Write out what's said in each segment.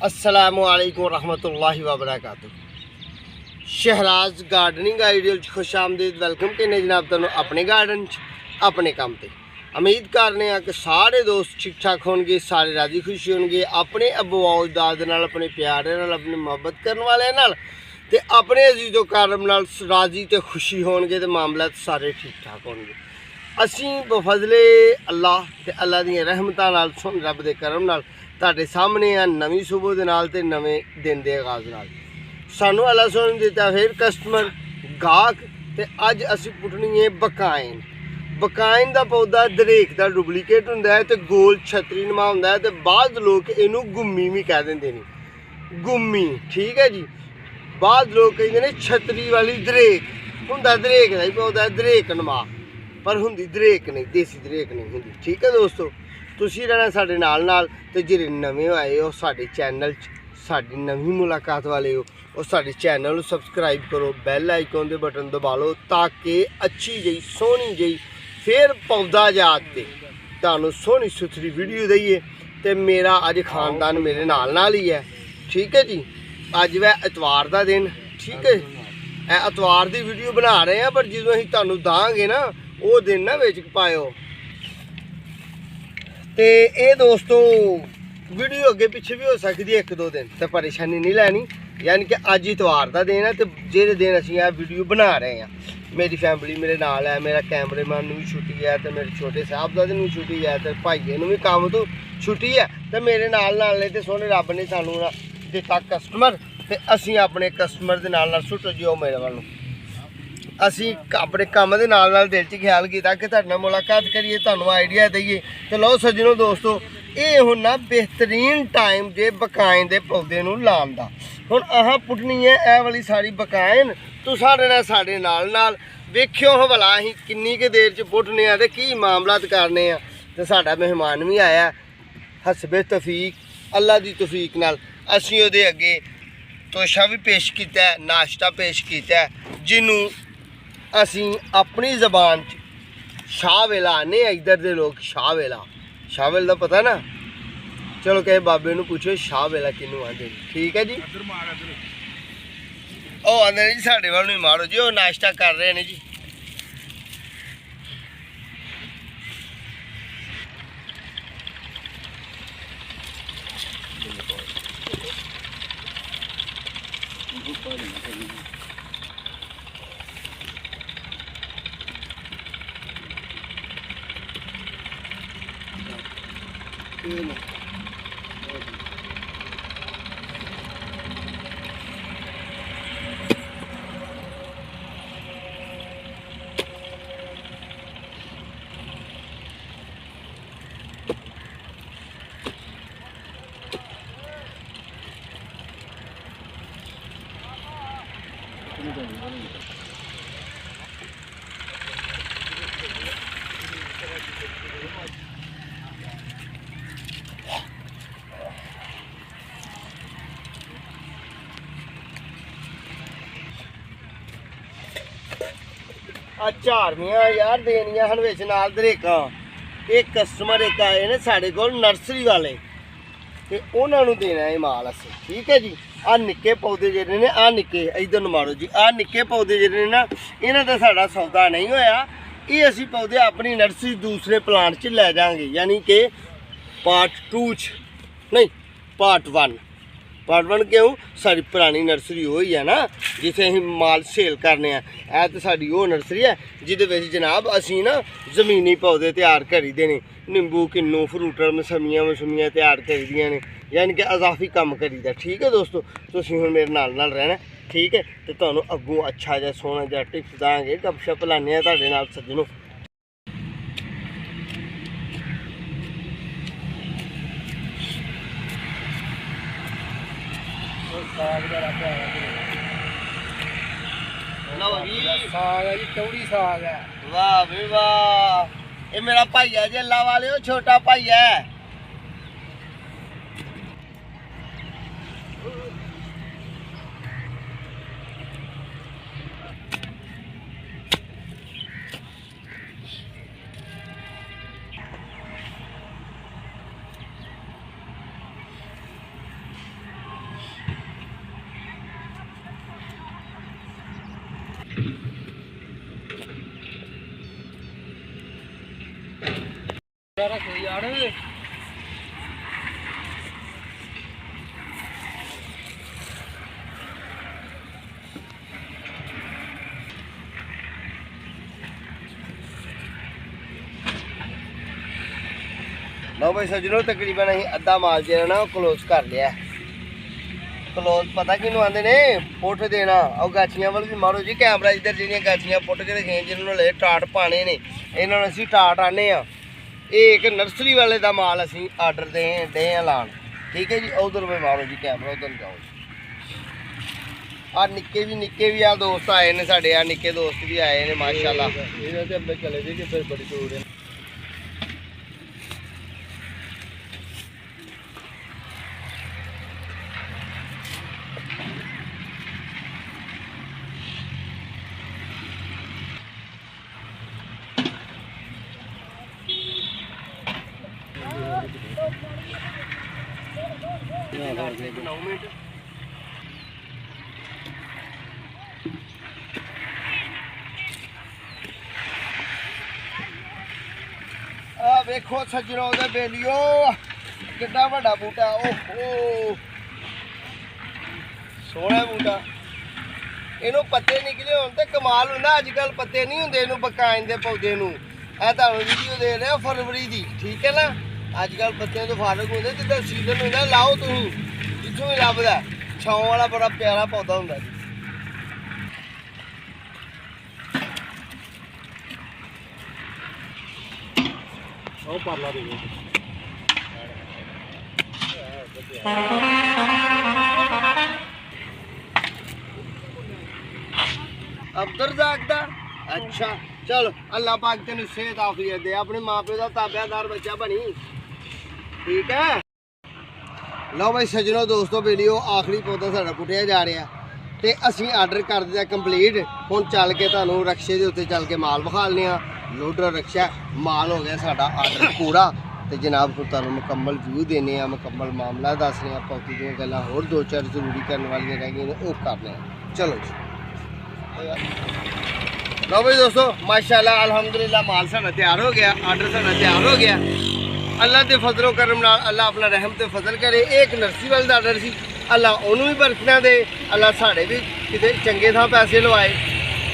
अस्सलामु अलैकुम रहमतुल्लाहि व बरकातुहू। शहराज गार्डनिंग आइडियल खुशामदीद वेलकम कहने जनाब तुहानू अपने गार्डन अपने काम ते। उम्मीद करने कि सारे दोस्त ठीक ठाक होंगे, सारे राजी खुशी होंगे, अपने अबू अजदाद नाल, अपने प्यारे नाल, अपनी मुहब्बत करने वाले नाल ते अपने अजीज़ो करम नाल राजी ते खुशी होंगे ते मामला सारे ठीक ठाक होंगे। असी बफजले अल्लाह ते अल्लाह दी रहमतां नाल सुन रब दे करम नाल तुहाडे सामने आ नवीं सुबह दे नाल ते नवें दिन दे आगाज़ नाल। सानू अल्लाह सुन दिता फिर कस्टमर गाहक ते अज असी पुटनी है बकाइन। बकाइन का पौधा दरेक का डुप्लीकेट हुंदा है ते गोल छतरी नुमा हुंदा है ते बाद लोग इनू गुम्मी भी कह देंदे ने, गुम्मी ठीक है जी। बाद लोग कहते हैं छतरी वाली दरेक हुंदा, दरेक का ही पौधा है, दरेक नुमा, पर हुंदी दरेक नहीं, देसी दरेक नहीं हुंदी। ठीक है दोस्तों, तुसी रहना साडे नाल ते जेह्ड़े नवें आए हो साडे चैनल साडी नवीं मुलाकात वाले हो और साडे चैनल को सबसक्राइब करो, बैल आइकन दे बटन दबा लो ताकि अच्छी जी सोहनी जी फिर पौधा याद ते तुहानू सोहनी सुथरी वीडियो दईए। ते मेरा अज खानदान मेरे नाल ही है। ठीक है जी, अज वै इतवार का दिन, ठीक है, इतवार की वीडियो बना रहे हैं, पर जो असीं तुहानू दांगे ना वो दिन ना विच पायो। ते ये दोस्तों वीडियो अगे पिछे भी हो सकती है, एक दो दिन, तो परेशानी नहीं लैनी। यानी कि अज इतवार का दिन है तो जेह्ड़े दिन असीं यह वीडियो बना रहे हैं, मेरी फैमिली मेरे नाल है, मेरा कैमरेमैन भी छुट्टी है, तो मेरे छोटे साहबजादे भी छुट्टी है, तो भाईए भी काम तो छुट्टी है, तो मेरे नाल ने तो सोहने रब ने सानू दिता कस्टमर, तो असीं अपने कस्टमर के नाल सुटो जो मेरे वालों असी अपने काम के नाल दिल च ख्याल किया कि तुहाडे नाल मुलाकात करिए, तुहानू आइडिया दईए। तो लो सज्जनों दोस्तों, ये हुण ना बेहतरीन टाइम जे बकाइन के पौधे नूं लाउण दा। हुण अहां पुटनी है यह वाली सारी बकाइन, तुसां रहना साडे नाल वेखियो हो भला असीं किन्नी क देर च पुटने आ ते की मामलात करने आ। ते साडा मेहमान भी आया हसबे तौफीक, अल्लाह दी तौफीक नाल असीं उहदे अगे तोशा भी पेश कीता है, नाश्ता पेश कीता है, जिन्हों असीं अपनी जबान च शाह वेला आने। इधर दे लोग शाह वेला, शाह वेला पता ना, चलो कहे बाबे नूं पूछो शाह वेला किनू आंदे। ठीक है जी, ओ आंदे जी साडे वाल नूं मारो जी, वो नाश्ता कर रहे हैं जी। झारमियां यार देनियां हन विच नाल दरेका। एक कस्टमर एक आए ने साढ़े को नर्सरी वाले, ते उन्हां नूं देना है माल असीं। ठीक है जी, आ निक्के पौधे जिहड़े ने, आ निक्के इधर नूं मारो जी, आ निक्के पौधे जिहड़े ने ना, इन्हां दा साडा सौदा नहीं होया। ये असीं पौधे अपनी नर्सरी दूसरे प्लांट च लै जांगे, यानी कि पार्ट 2 च नहीं, पार्ट 1। पार्ट 1 क्यों, साड़ी पुरानी नर्सरी वही है ना जिथे असीं माल सेल करने। है तो साड़ी वो नर्सरी है जिहदे विच जनाब असीं ना जमीनी पौधे तैयार करी दे ने, निंबू किन्नू फ्रूटर मसमियां मसूमियां तैयार करी दियां ने, यानी कि अजाफी कम करीदा। ठीक है दोस्तों, तुसीं हुण मेरे नाल रहना। ठीक है, तो तुहानू अग्गों अच्छा जिहा सोहना जिहा टिप्स दांगे, गपशप लाने आ तुहाडे नाल सज्जनों। चौड़ी साग है, वाह भी वाह, ये मेरा भाई है जी, अल्लाह वाले हो, छोटा भाई है। ਲਓ ਬਈ ਸੱਜਣੋ ਤਕਰੀਬਨ ਅਸੀਂ ਅੱਧਾ ਮਾਲ ਜਿਹੜਾ ਨਾ ਉਹ ਕਲੋਜ਼ ਕਰ ਲਿਆ। ਕਲੋਜ਼ ਪਤਾ ਕਿਹਨੂੰ ਆਂਦੇ ਨੇ? ਪੁੱਟ ਦੇਣਾ। ਉਹ ਗਾਛੀਆਂ ਵੱਲ ਵੀ ਮਾਰੋ ਜੀ ਕੈਮਰਾ, ਇੱਧਰ ਜਿਹੜੀਆਂ ਗਾਛੀਆਂ ਪੁੱਟ ਕੇ ਰੱਖੀਆਂ ਜਿਹਨਾਂ ਨੂੰ ਲੈ ਟਾਟ ਪਾਣੇ ਨੇ, ਇਹਨਾਂ ਨੂੰ ਅਸੀਂ ਟਾਟ ਆਨੇ ਆ। ਇਹ ਇੱਕ ਨਰਸਰੀ ਵਾਲੇ ਦਾ ਮਾਲ ਅਸੀਂ ਆਰਡਰ ਦੇ ਆ ਲਾਣ। ਠੀਕ ਹੈ ਜੀ, ਉਧਰ ਵੀ ਮਾਰੋ ਜੀ ਕੈਮਰਾ, ਉਧਰ ਜਾਓ। ਆ ਨਿੱਕੇ ਵੀ ਆ ਦੋਸਤ ਆਏ ਨੇ ਸਾਡੇ, ਆ ਨਿੱਕੇ ਦੋਸਤ ਵੀ ਆਏ ਨੇ ਮਾਸ਼ਾਅੱਲਾ। ਇਹਨਾਂ ਤੇ ਅੱਗੇ ਚਲੇ ਜੀ ਕਿ ਫਿਰ ਬੜੀ ਦੂਰ ਹੈ। ਆ ਵੇਖੋ ਸੱਜਣੋ ਦੇ ਬੇਲੀਓ ਕਿੱਡਾ ਵੱਡਾ ਬੂਟਾ। ਓਹੋ ਸੋਹਣਾ ਬੂਟਾ। ਇਹਨੂੰ ਪੱਤੇ ਨਿਕਲੇ ਹੋਣ ਤੇ ਕਮਾਲ ਹੁੰਦਾ। ਅੱਜ ਕੱਲ ਪੱਤੇ ਨਹੀਂ ਹੁੰਦੇ ਇਹਨੂੰ ਪਕਾਉਣ ਦੇ ਪੌਦੇ ਨੂੰ। ਇਹ ਤੁਹਾਨੂੰ ਵੀਡੀਓ ਦੇ ਰਿਹਾ ਫਰਵਰੀ ਦੀ, ਠੀਕ ਹੈ ਨਾ। ਅੱਜ ਕੱਲ ਪੱਤਿਆਂ ਤੋਂ ਫਾਰਗ ਹੁੰਦੇ, ਜਿੱਦਾਂ ਸੀਜ਼ਨ ਹੁੰਦਾ ਲਾਓ ਤੁਸੀਂ, ਜਿੱਥੋਂ ਵੀ ਲੱਭਦਾ। ਛਾਂ ਵਾਲਾ ਬੜਾ ਪਿਆਰਾ ਪੌਦਾ ਹੁੰਦਾ ਜੀ। ਉਹ ਪਰਲਾ ਦੇ ਅਬਦਰਜ਼ਾਕ ਦਾ। ਅੱਛਾ ਚਲ ਅੱਲਾਹ ਪਾਕ ਤੈਨੂੰ ਸਿਹਤ ਆਫੀਅਤ ਦੇ, ਆਪਣੇ ਮਾਂ ਪਿਓ ਦਾ ਤਾਬਿਆਦਾਰ ਬੱਚਾ ਬਣੀ। ਠੀਕ ਹੈ। ਲਓ ਬਈ ਸੱਜਣੋ ਦੋਸਤੋ ਵੀਡੀਓ ਆਖਰੀ ਪੌਦਾ ਸਾਡਾ ਪੁੱਟਿਆ ਜਾ ਰਿਹਾ ਤੇ ਅਸੀਂ ਆਰਡਰ ਕਰ ਦਿੱਤਾ ਕੰਪਲੀਟ। ਹੁਣ ਚੱਲ ਕੇ ਤੁਹਾਨੂੰ ਰਕਸ਼ੇ ਦੇ ਉੱਤੇ ਚੱਲ ਕੇ ਮਾਲ ਵਿਖਾਲਨੇ ਆ। ਲੋਡਰ ਰਕਸ਼ਾ ਮਾਲ ਹੋ ਗਿਆ ਸਾਡਾ ਆਰਡਰ ਪੂਰਾ ਤੇ ਜਨਾਬ ਹੁਣ ਤੁਹਾਨੂੰ ਮੁਕੰਮਲ ਵਿਊ ਦੇਣੇ ਆ, ਮੁਕੰਮਲ ਮਾਮਲਾ ਦੱਸਣੇ ਆ। ਪੌਤੀ ਦੀਆਂ ਗੱਲਾਂ ਹੋਰ ਦੋ ਚਾਰ ਜ਼ਰੂਰੀ ਕਰਨ ਵਾਲੀਆਂ ਰਹਿ ਗਈਆਂ ਨੇ, ਉਹ ਕਰਨੇ ਆ। ਚਲੋ ਜੀ ਲਓ ਬਈ ਦੋਸਤੋ ਮਾਸ਼ਾਅੱਲਾ ਅਲਹਮਦੁਲਿਲਾ ਮਾਲ ਸਾਡਾ ਤਿਆਰ ਹੋ ਗਿਆ, ਆਰਡਰ ਸਾਡਾ ਤਿਆਰ ਹੋ ਗਿਆ। ਅੱਲਾ ਦੇ ਫਜ਼ਲੋ ਕਰਮ ਨਾਲ ਅੱਲਾ ਆਪਣਾ ਰਹਿਮ ਤੇ ਫਜ਼ਲ ਕਰੇ। ਇਹ ਇੱਕ ਨਰਸਰੀ ਵਾਲੇ ਦਾ ਆਰਡਰ ਸੀ, ਅੱਲਾ ਉਹਨੂੰ ਵੀ ਬਰਕਤਾਂ ਦੇ, ਅੱਲਾ ਸਾਡੇ ਵੀ ਕਿਤੇ ਚੰਗੇ ਥਾਂ ਪੈਸੇ ਲਵਾਏ।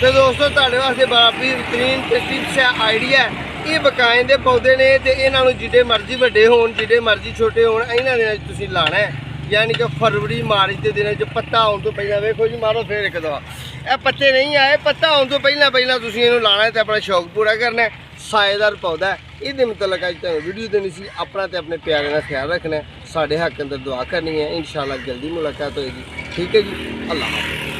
ਤੇ ਦੋਸਤੋ ਤੁਹਾਡੇ ਵਾਸਤੇ ਬੜਾ ਬੇਹਤਰੀਨ ਤੇ ਟਿਪਸ ਹੈ, ਆਈਡੀਆ। ਇਹ ਬਕਾਇਨ ਦੇ ਪੌਦੇ ਨੇ ਤੇ ਇਹਨਾਂ ਨੂੰ ਜਿੱਡੇ ਮਰਜ਼ੀ ਵੱਡੇ ਹੋਣ, ਜਿੱਡੇ ਮਰਜ਼ੀ ਛੋਟੇ ਹੋਣ, ਇਹਨਾਂ ਦਿਨਾਂ 'ਚ ਤੁਸੀਂ ਲਾਣਾ ਹੈ। ਯਾਨੀ ਕਿ ਫਰਵਰੀ ਮਾਰਚ ਦੇ ਦਿਨਾਂ 'ਚ ਪੱਤਾ ਆਉਣ ਤੋਂ ਪਹਿਲਾਂ ਵੇਖੋ ਜੀ ਮਾਰੋ ਫੇਰ ਇੱਕ ਦਵਾ। ਇਹ ਪੱਤੇ ਨਹੀਂ ਆਏ, ਪੱਤਾ ਆਉਣ ਤੋਂ ਪਹਿਲਾਂ ਤੁਸੀਂ ਇਹਨੂੰ ਲਾਣਾ ਤੇ ਆਪਣਾ ਸ਼ੌਕ ਪੂਰਾ ਕਰਨਾ। ਸਾਏਦਾਰ ਪੌਦਾ ਹੈ। ਇਹਦੇ ਮੁਤਲਕ ਅੱਜ ਤੁਹਾਨੂੰ ਵੀਡੀਓ ਦੇਣੀ ਸੀ। ਆਪਣਾ ਤੇ ਆਪਣੇ ਪਿਆਰੇ ਦਾ ਖਿਆਲ ਰੱਖਣਾ। ਸਾਡੇ ਹੱਕ ਅੰਦਰ ਦੁਆ ਕਰਨੀ ਹੈ। ਇੰਸ਼ਾਅੱਲਾ ਜਲਦੀ ਮੁਲਾਕਾਤ ਹੋਏਗੀ। ਠੀਕ ਹੈ ਜੀ, ਅੱਲਾਹ ਹਾਫ਼ਿਜ਼।